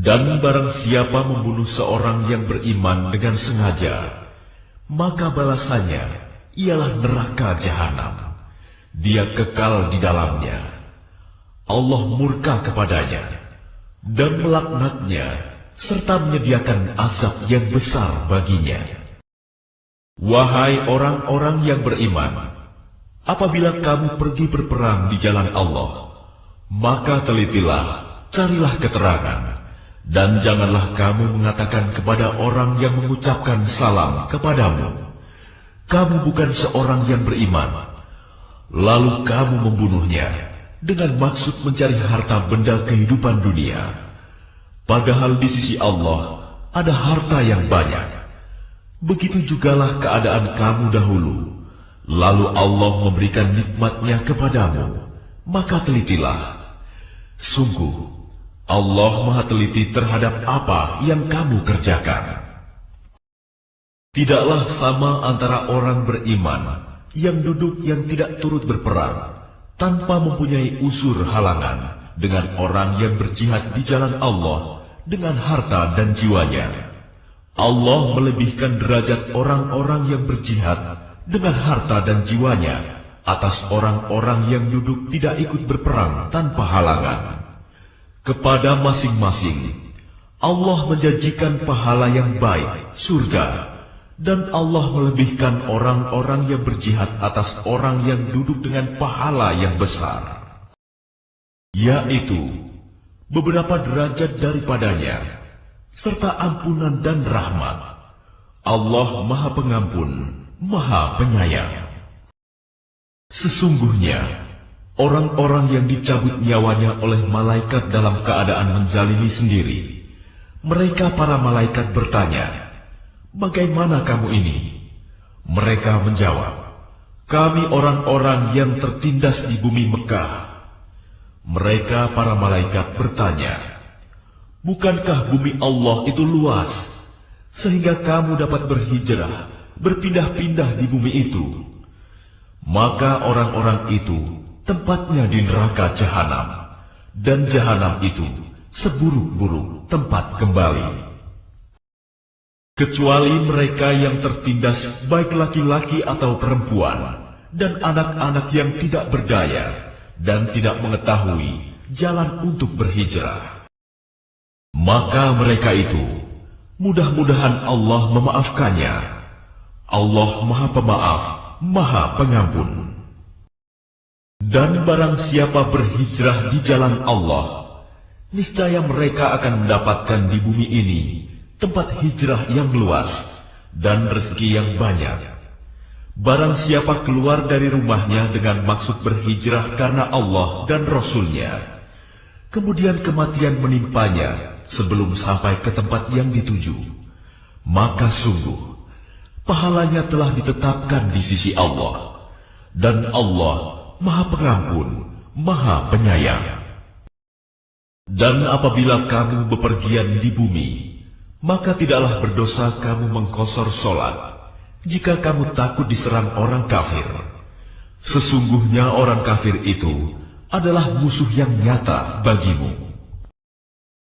Dan barang siapa membunuh seorang yang beriman dengan sengaja, maka balasannya ialah neraka jahanam. Dia kekal di dalamnya. Allah murka kepadanya dan melaknatnya, serta menyediakan azab yang besar baginya. Wahai orang-orang yang beriman, apabila kamu pergi berperang di jalan Allah, maka telitilah, carilah keterangan, dan janganlah kamu mengatakan kepada orang yang mengucapkan salam kepadamu, kamu bukan seorang yang beriman, lalu kamu membunuhnya dengan maksud mencari harta benda kehidupan dunia. Padahal di sisi Allah ada harta yang banyak. Begitu jugalah keadaan kamu dahulu, lalu Allah memberikan nikmatnya kepadamu, maka telitilah. Sungguh, Allah Maha teliti terhadap apa yang kamu kerjakan. Tidaklah sama antara orang beriman yang duduk yang tidak turut berperang, tanpa mempunyai unsur halangan, dengan orang yang berjihad di jalan Allah dengan harta dan jiwanya. Allah melebihkan derajat orang-orang yang berjihad dengan harta dan jiwanya atas orang-orang yang duduk tidak ikut berperang tanpa halangan. Kepada masing-masing Allah menjanjikan pahala yang baik, surga, dan Allah melebihkan orang-orang yang berjihad atas orang yang duduk dengan pahala yang besar, yaitu beberapa derajat daripadanya, serta ampunan dan rahmat. Allah Maha Pengampun, Maha Penyayang. Sesungguhnya, orang-orang yang dicabut nyawanya oleh malaikat dalam keadaan menzalimi sendiri, mereka para malaikat bertanya, "Bagaimana kamu ini?" Mereka menjawab, "Kami orang-orang yang tertindas di bumi Mekah." Mereka para malaikat bertanya, "Bukankah bumi Allah itu luas, sehingga kamu dapat berhijrah, berpindah-pindah di bumi itu?" Maka orang-orang itu tempatnya di neraka jahanam, dan jahanam itu seburuk-buruk tempat kembali. Kecuali mereka yang tertindas, baik laki-laki atau perempuan, dan anak-anak yang tidak berdaya dan tidak mengetahui jalan untuk berhijrah. Maka mereka itu, mudah-mudahan Allah memaafkannya. Allah Maha Pemaaf, Maha Pengampun. Dan barang siapa berhijrah di jalan Allah, niscaya mereka akan mendapatkan di bumi ini tempat hijrah yang luas dan rezeki yang banyak. Barang siapa keluar dari rumahnya dengan maksud berhijrah karena Allah dan Rasul-Nya, kemudian kematian menimpanya sebelum sampai ke tempat yang dituju, maka sungguh pahalanya telah ditetapkan di sisi Allah, dan Allah Maha Pengampun, Maha Penyayang. Dan apabila kamu bepergian di bumi, maka tidaklah berdosa kamu mengqashar sholat, jika kamu takut diserang orang kafir. Sesungguhnya orang kafir itu adalah musuh yang nyata bagimu.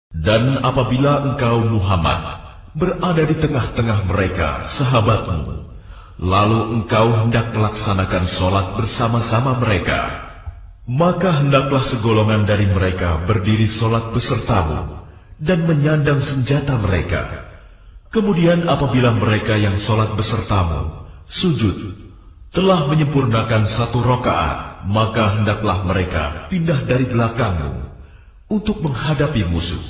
Dan apabila engkau Muhammad berada di tengah-tengah mereka, sahabatmu, lalu engkau hendak melaksanakan sholat bersama-sama mereka, maka hendaklah segolongan dari mereka berdiri sholat besertamu dan menyandang senjata mereka. Kemudian apabila mereka yang sholat besertamu sujud telah menyempurnakan 1 rakaat, maka hendaklah mereka pindah dari belakangmu untuk menghadapi musuh.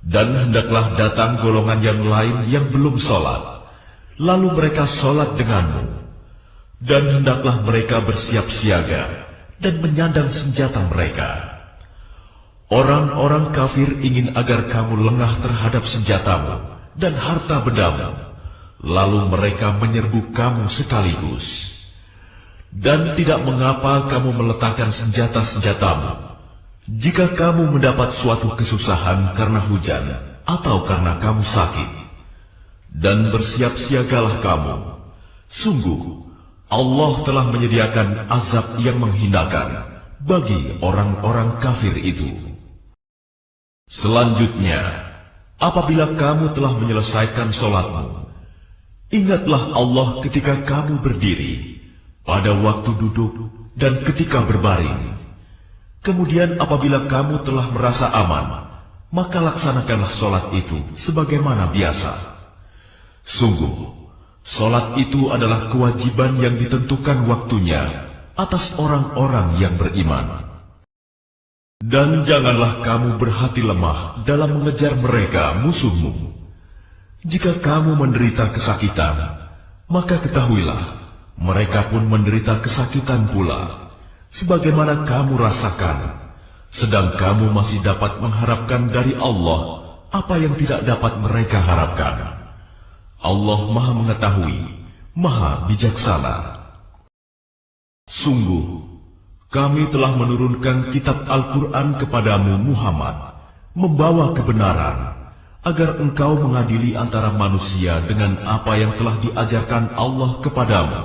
Dan hendaklah datang golongan yang lain yang belum sholat, lalu mereka sholat denganmu. Dan hendaklah mereka bersiap siaga dan menyandang senjata mereka. Orang-orang kafir ingin agar kamu lengah terhadap senjatamu dan harta bendamu, lalu mereka menyerbu kamu sekaligus. Dan tidak mengapa kamu meletakkan senjata-senjatamu jika kamu mendapat suatu kesusahan karena hujan atau karena kamu sakit. Dan bersiap siagalah kamu. Sungguh Allah telah menyediakan azab yang menghinakan bagi orang-orang kafir itu. Selanjutnya, apabila kamu telah menyelesaikan sholatmu, ingatlah Allah ketika kamu berdiri, pada waktu duduk, dan ketika berbaring. Kemudian apabila kamu telah merasa aman, maka laksanakanlah sholat itu sebagaimana biasa. Sungguh, sholat itu adalah kewajiban yang ditentukan waktunya atas orang-orang yang beriman. Dan janganlah kamu berhati lemah dalam mengejar mereka musuhmu. Jika kamu menderita kesakitan, maka ketahuilah, mereka pun menderita kesakitan pula, sebagaimana kamu rasakan, sedang kamu masih dapat mengharapkan dari Allah apa yang tidak dapat mereka harapkan. Allah Maha Mengetahui, Maha Bijaksana. Sungguh, kami telah menurunkan kitab Al-Quran kepadamu Muhammad, membawa kebenaran, agar engkau mengadili antara manusia dengan apa yang telah diajarkan Allah kepadamu.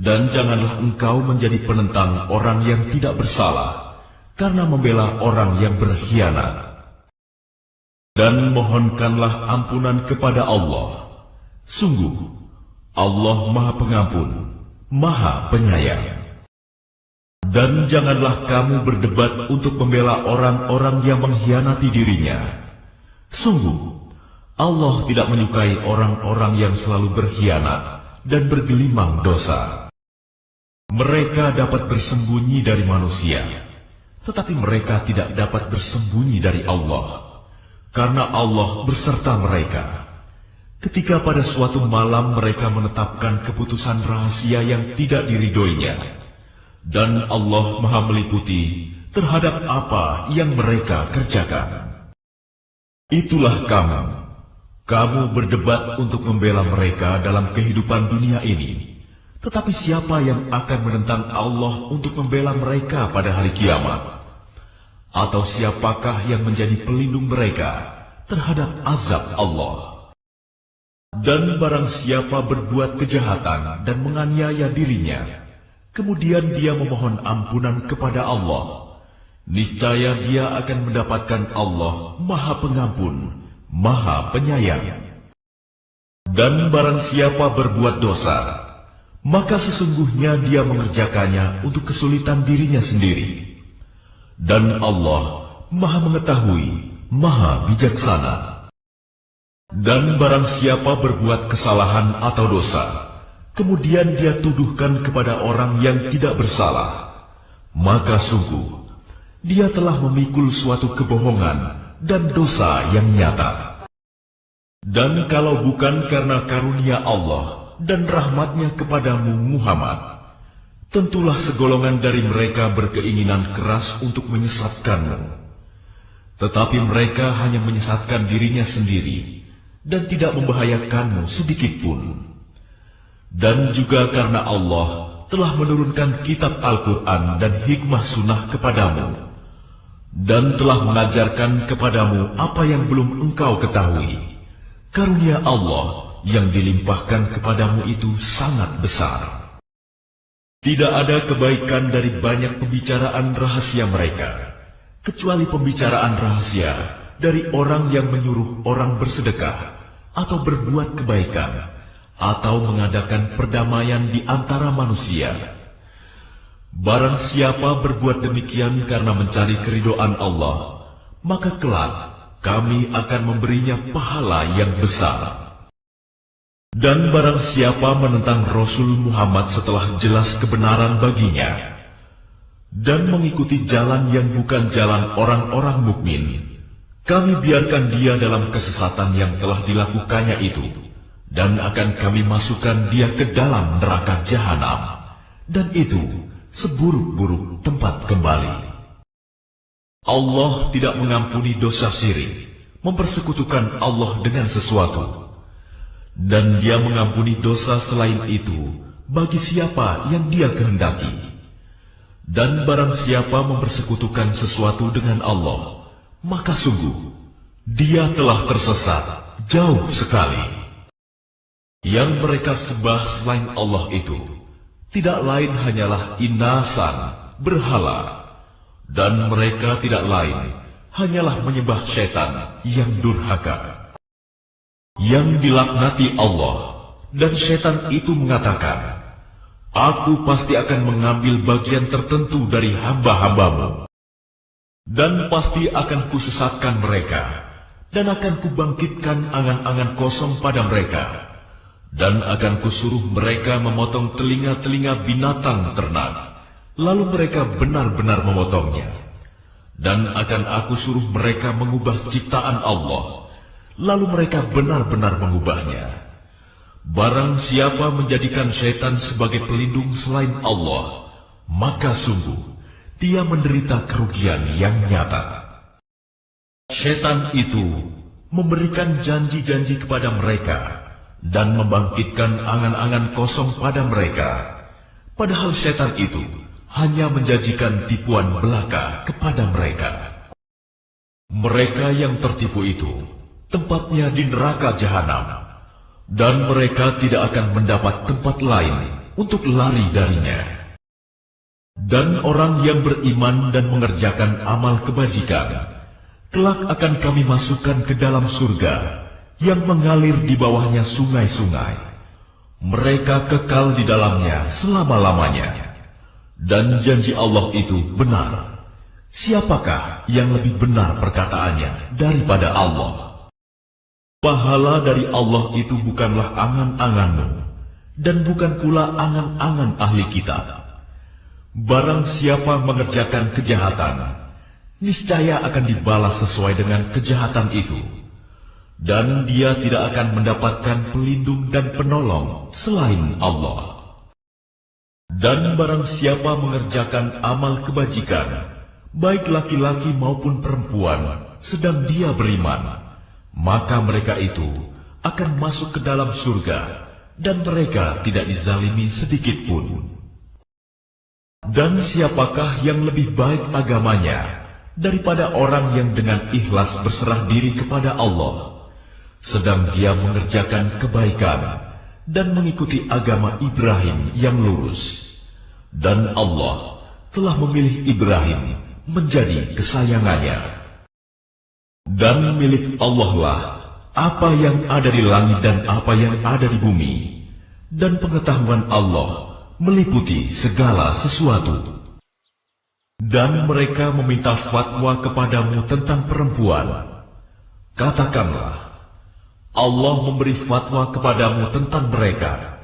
Dan janganlah engkau menjadi penentang orang yang tidak bersalah, karena membela orang yang berkhianat. Dan mohonkanlah ampunan kepada Allah. Sungguh, Allah Maha Pengampun, Maha Penyayang. Dan janganlah kamu berdebat untuk membela orang-orang yang mengkhianati dirinya. Sungguh, Allah tidak menyukai orang-orang yang selalu berkhianat dan bergelimang dosa. Mereka dapat bersembunyi dari manusia, tetapi mereka tidak dapat bersembunyi dari Allah, karena Allah berserta mereka. Ketika pada suatu malam mereka menetapkan keputusan rahasia yang tidak diridhoinya, dan Allah Maha meliputi terhadap apa yang mereka kerjakan. Itulah kamu berdebat untuk membela mereka dalam kehidupan dunia ini. Tetapi siapa yang akan menentang Allah untuk membela mereka pada hari kiamat? Atau siapakah yang menjadi pelindung mereka terhadap azab Allah? Dan barang siapa berbuat kejahatan dan menganiaya dirinya, kemudian dia memohon ampunan kepada Allah, niscaya dia akan mendapatkan Allah Maha Pengampun, Maha Penyayang. Dan barang siapa berbuat dosa, maka sesungguhnya dia mengerjakannya untuk kesulitan dirinya sendiri. Dan Allah Maha Mengetahui, Maha Bijaksana. Dan barang siapa berbuat kesalahan atau dosa, kemudian dia tuduhkan kepada orang yang tidak bersalah, maka sungguh dia telah memikul suatu kebohongan dan dosa yang nyata. Dan kalau bukan karena karunia Allah dan rahmatnya kepadamu Muhammad, tentulah segolongan dari mereka berkeinginan keras untuk menyesatkanmu. Tetapi mereka hanya menyesatkan dirinya sendiri dan tidak membahayakanmu sedikitpun. Dan juga karena Allah telah menurunkan kitab Al-Quran dan hikmah sunnah kepadamu, dan telah mengajarkan kepadamu apa yang belum engkau ketahui. Karunia Allah yang dilimpahkan kepadamu itu sangat besar. Tidak ada kebaikan dari banyak pembicaraan rahasia mereka, kecuali pembicaraan rahasia dari orang yang menyuruh orang bersedekah, atau berbuat kebaikan, atau mengadakan perdamaian di antara manusia. Barang siapa berbuat demikian karena mencari keridhaan Allah, maka kelak kami akan memberinya pahala yang besar. Dan barang siapa menentang Rasul Muhammad setelah jelas kebenaran baginya, dan mengikuti jalan yang bukan jalan orang-orang mukmin, kami biarkan dia dalam kesesatan yang telah dilakukannya itu, dan akan kami masukkan dia ke dalam neraka jahanam, dan itu seburuk-buruk tempat kembali. Allah tidak mengampuni dosa syirik, mempersekutukan Allah dengan sesuatu, dan Dia mengampuni dosa selain itu bagi siapa yang Dia kehendaki. Dan barang siapa mempersekutukan sesuatu dengan Allah, maka sungguh dia telah tersesat jauh sekali. Yang mereka sembah selain Allah itu tidak lain hanyalah inasan, berhala, dan mereka tidak lain hanyalah menyembah setan yang durhaka, yang dilaknati Allah. Dan setan itu mengatakan, Aku pasti akan mengambil bagian tertentu dari hamba-hambamu, dan pasti akan kusesatkan mereka, dan akan kubangkitkan angan-angan kosong pada mereka, dan akan kusuruh mereka memotong telinga-telinga binatang ternak, lalu mereka benar-benar memotongnya, dan akan aku suruh mereka mengubah ciptaan Allah, lalu mereka benar-benar mengubahnya. Barang siapa menjadikan setan sebagai pelindung selain Allah, maka sungguh dia menderita kerugian yang nyata. Setan itu memberikan janji-janji kepada mereka dan membangkitkan angan-angan kosong pada mereka, padahal setan itu hanya menjanjikan tipuan belaka kepada mereka. Mereka yang tertipu itu tempatnya di neraka jahanam, dan mereka tidak akan mendapat tempat lain untuk lari darinya. Dan orang yang beriman dan mengerjakan amal kebajikan, kelak akan kami masukkan ke dalam surga yang mengalir di bawahnya sungai-sungai. Mereka kekal di dalamnya selama-lamanya. Dan janji Allah itu benar. Siapakah yang lebih benar perkataannya daripada Allah? Pahala dari Allah itu bukanlah angan-anganmu, dan bukan pula angan-angan ahli kitab. Barang siapa mengerjakan kejahatan, niscaya akan dibalas sesuai dengan kejahatan itu, dan dia tidak akan mendapatkan pelindung dan penolong selain Allah. Dan barang siapa mengerjakan amal kebajikan, baik laki-laki maupun perempuan, sedang dia beriman, maka mereka itu akan masuk ke dalam surga, dan mereka tidak dizalimi sedikit pun. Dan siapakah yang lebih baik agamanya daripada orang yang dengan ikhlas berserah diri kepada Allah, sedang dia mengerjakan kebaikan dan mengikuti agama Ibrahim yang lurus. Dan Allah telah memilih Ibrahim menjadi kesayangannya. Dan milik Allah lah apa yang ada di langit dan apa yang ada di bumi, dan pengetahuan Allah meliputi segala sesuatu. Dan mereka meminta fatwa kepadamu tentang perempuan. Katakanlah, Allah memberi fatwa kepadamu tentang mereka,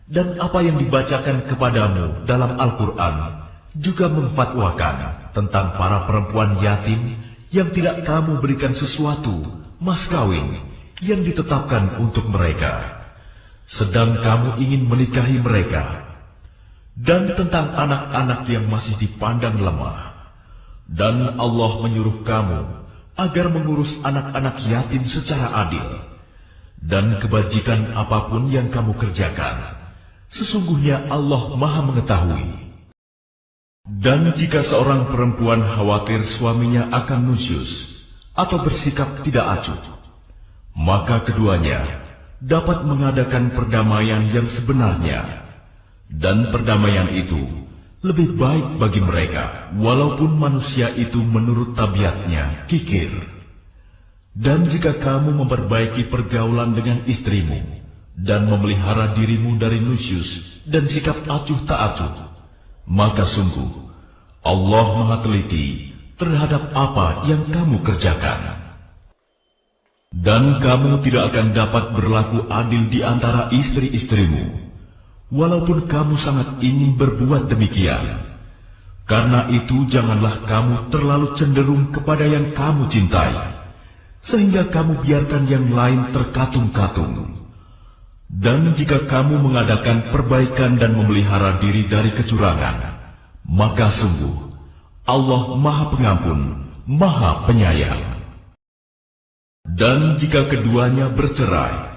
dan apa yang dibacakan kepadamu dalam Al-Quran juga memfatwakan tentang para perempuan yatim yang tidak kamu berikan sesuatu, mas kawin, yang ditetapkan untuk mereka, sedang kamu ingin menikahi mereka. Dan tentang anak-anak yang masih dipandang lemah, dan Allah menyuruh kamu agar mengurus anak-anak yatim secara adil. Dan kebajikan apapun yang kamu kerjakan, sesungguhnya Allah Maha mengetahui. Dan jika seorang perempuan khawatir suaminya akan nusyus atau bersikap tidak acuh, maka keduanya dapat mengadakan perdamaian yang sebenarnya. Dan perdamaian itu lebih baik bagi mereka, walaupun manusia itu menurut tabiatnya kikir. Dan jika kamu memperbaiki pergaulan dengan istrimu dan memelihara dirimu dari nusyus dan sikap acuh tak acuh, maka sungguh Allah Maha teliti terhadap apa yang kamu kerjakan. Dan kamu tidak akan dapat berlaku adil di antara istri-istrimu, walaupun kamu sangat ingin berbuat demikian. Karena itu janganlah kamu terlalu cenderung kepada yang kamu cintai, sehingga kamu biarkan yang lain terkatung-katung. Dan jika kamu mengadakan perbaikan dan memelihara diri dari kecurangan, maka sungguh Allah Maha Pengampun, Maha Penyayang. Dan jika keduanya bercerai,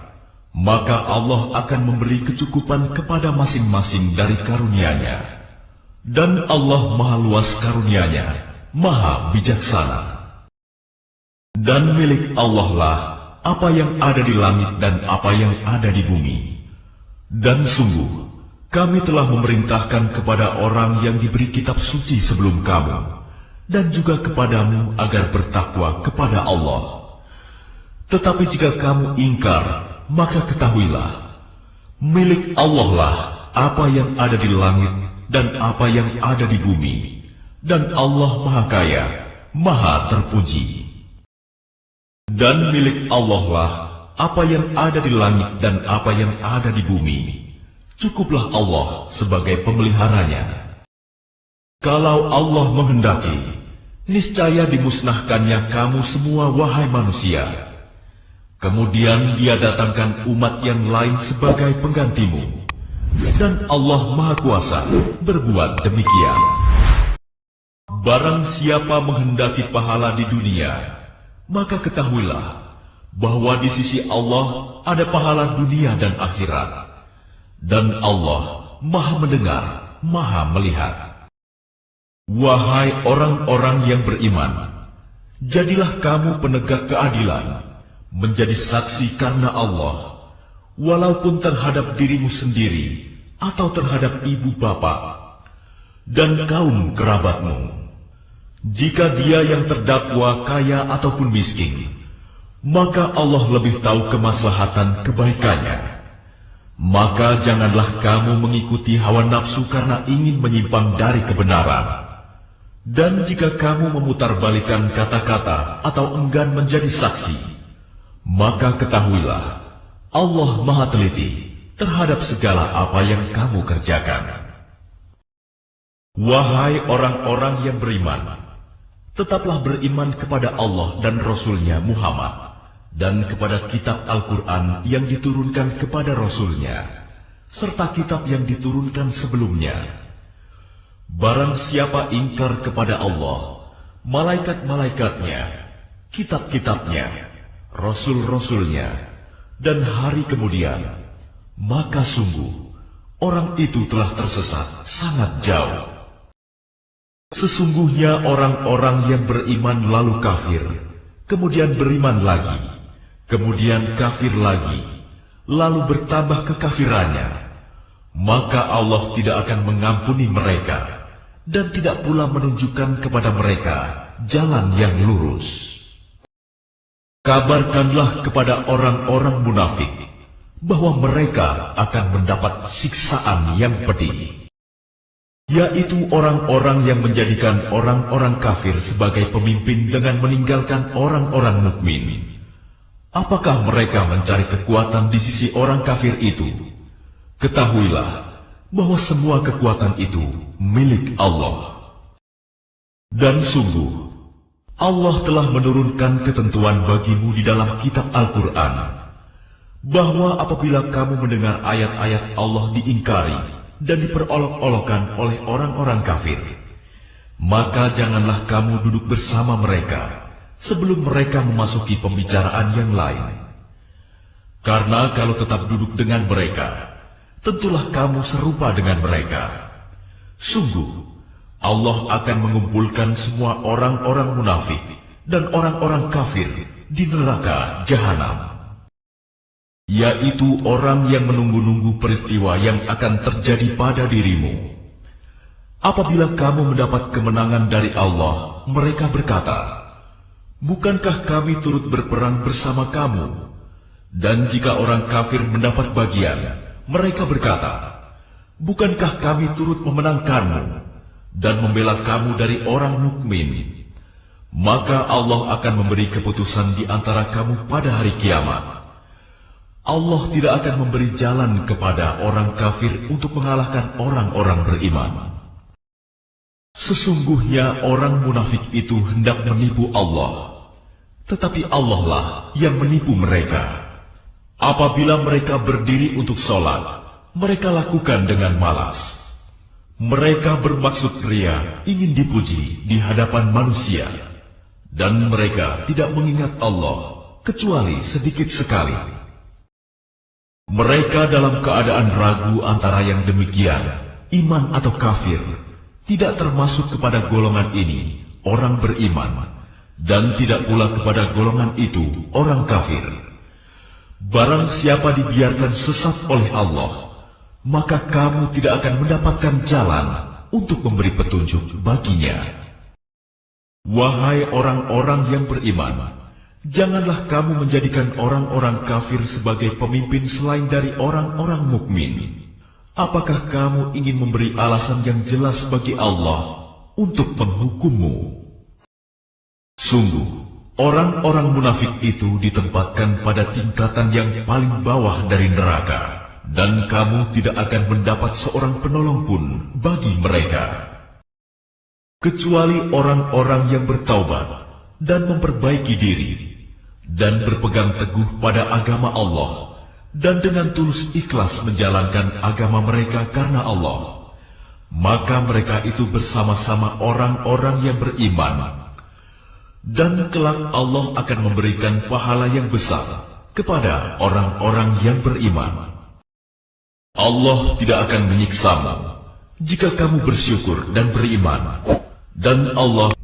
maka Allah akan memberi kecukupan kepada masing-masing dari karunia-Nya. Dan Allah Maha luas karunia-Nya, Maha bijaksana. Dan milik Allah lah apa yang ada di langit dan apa yang ada di bumi. Dan sungguh kami telah memerintahkan kepada orang yang diberi kitab suci sebelum kamu, dan juga kepadamu agar bertakwa kepada Allah. Tetapi jika kamu ingkar, maka ketahuilah, milik Allah lah apa yang ada di langit dan apa yang ada di bumi, dan Allah Maha Kaya, Maha Terpuji. Dan milik Allah lah apa yang ada di langit dan apa yang ada di bumi. Cukuplah Allah sebagai pemeliharanya. Kalau Allah menghendaki, niscaya dimusnahkannya kamu semua, wahai manusia. Kemudian Dia datangkan umat yang lain sebagai penggantimu. Dan Allah Maha Kuasa berbuat demikian. Barang siapa menghendaki pahala di dunia, maka ketahuilah bahwa di sisi Allah ada pahala dunia dan akhirat. Dan Allah Maha mendengar, Maha melihat. Wahai orang-orang yang beriman, jadilah kamu penegak keadilan, menjadi saksi karena Allah, walaupun terhadap dirimu sendiri atau terhadap ibu bapak dan kaum kerabatmu. Jika dia yang terdakwa kaya ataupun miskin, maka Allah lebih tahu kemaslahatan kebaikannya. Maka janganlah kamu mengikuti hawa nafsu karena ingin menyimpang dari kebenaran. Dan jika kamu memutarbalikkan kata-kata atau enggan menjadi saksi, maka ketahuilah, Allah Maha Teliti terhadap segala apa yang kamu kerjakan. Wahai orang-orang yang beriman, tetaplah beriman kepada Allah dan Rasul-Nya Muhammad, dan kepada kitab Al-Quran yang diturunkan kepada Rasul-Nya, serta kitab yang diturunkan sebelumnya. Barang siapa ingkar kepada Allah, malaikat-malaikatnya, kitab-kitabnya, Rasul-Rasulnya, dan hari kemudian, maka sungguh orang itu telah tersesat sangat jauh. Sesungguhnya orang-orang yang beriman lalu kafir, kemudian beriman lagi, kemudian kafir lagi, lalu bertambah kekafirannya, maka Allah tidak akan mengampuni mereka, dan tidak pula menunjukkan kepada mereka jalan yang lurus. Kabarkanlah kepada orang-orang munafik bahwa mereka akan mendapat siksaan yang pedih, yaitu orang-orang yang menjadikan orang-orang kafir sebagai pemimpin dengan meninggalkan orang-orang mukmin. Apakah mereka mencari kekuatan di sisi orang kafir itu? Ketahuilah bahwa semua kekuatan itu milik Allah. Dan sungguh, Allah telah menurunkan ketentuan bagimu di dalam kitab Al-Quran, bahwa apabila kamu mendengar ayat-ayat Allah diingkari dan diperolok-olokkan oleh orang-orang kafir, maka janganlah kamu duduk bersama mereka sebelum mereka memasuki pembicaraan yang lain. Karena kalau tetap duduk dengan mereka, tentulah kamu serupa dengan mereka. Sungguh, Allah akan mengumpulkan semua orang-orang munafik dan orang-orang kafir di neraka jahanam, yaitu orang yang menunggu-nunggu peristiwa yang akan terjadi pada dirimu. Apabila kamu mendapat kemenangan dari Allah, mereka berkata, bukankah kami turut berperang bersama kamu? Dan jika orang kafir mendapat bagian, mereka berkata, bukankah kami turut memenangkanmu dan membela kamu dari orang mukmin? Maka Allah akan memberi keputusan di antara kamu pada hari kiamat. Allah tidak akan memberi jalan kepada orang kafir untuk mengalahkan orang-orang beriman. Sesungguhnya orang munafik itu hendak menipu Allah, tetapi Allah lah yang menipu mereka. Apabila mereka berdiri untuk sholat, mereka lakukan dengan malas. Mereka bermaksud ria, ingin dipuji di hadapan manusia, dan mereka tidak mengingat Allah kecuali sedikit sekali. Mereka dalam keadaan ragu antara yang demikian, iman atau kafir, tidak termasuk kepada golongan ini orang beriman, dan tidak pula kepada golongan itu orang kafir. Barang siapa dibiarkan sesat oleh Allah, maka kamu tidak akan mendapatkan jalan untuk memberi petunjuk baginya. Wahai orang-orang yang beriman, janganlah kamu menjadikan orang-orang kafir sebagai pemimpin selain dari orang-orang mukmin. Apakah kamu ingin memberi alasan yang jelas bagi Allah untuk menghukummu? Sungguh, orang-orang munafik itu ditempatkan pada tingkatan yang paling bawah dari neraka, dan kamu tidak akan mendapat seorang penolong pun bagi mereka, kecuali orang-orang yang bertaubat dan memperbaiki diri, dan berpegang teguh pada agama Allah, dan dengan tulus ikhlas menjalankan agama mereka karena Allah. Maka mereka itu bersama-sama orang-orang yang beriman, dan kelak Allah akan memberikan pahala yang besar kepada orang-orang yang beriman. Allah tidak akan menyiksamu jika kamu bersyukur dan beriman, dan Allah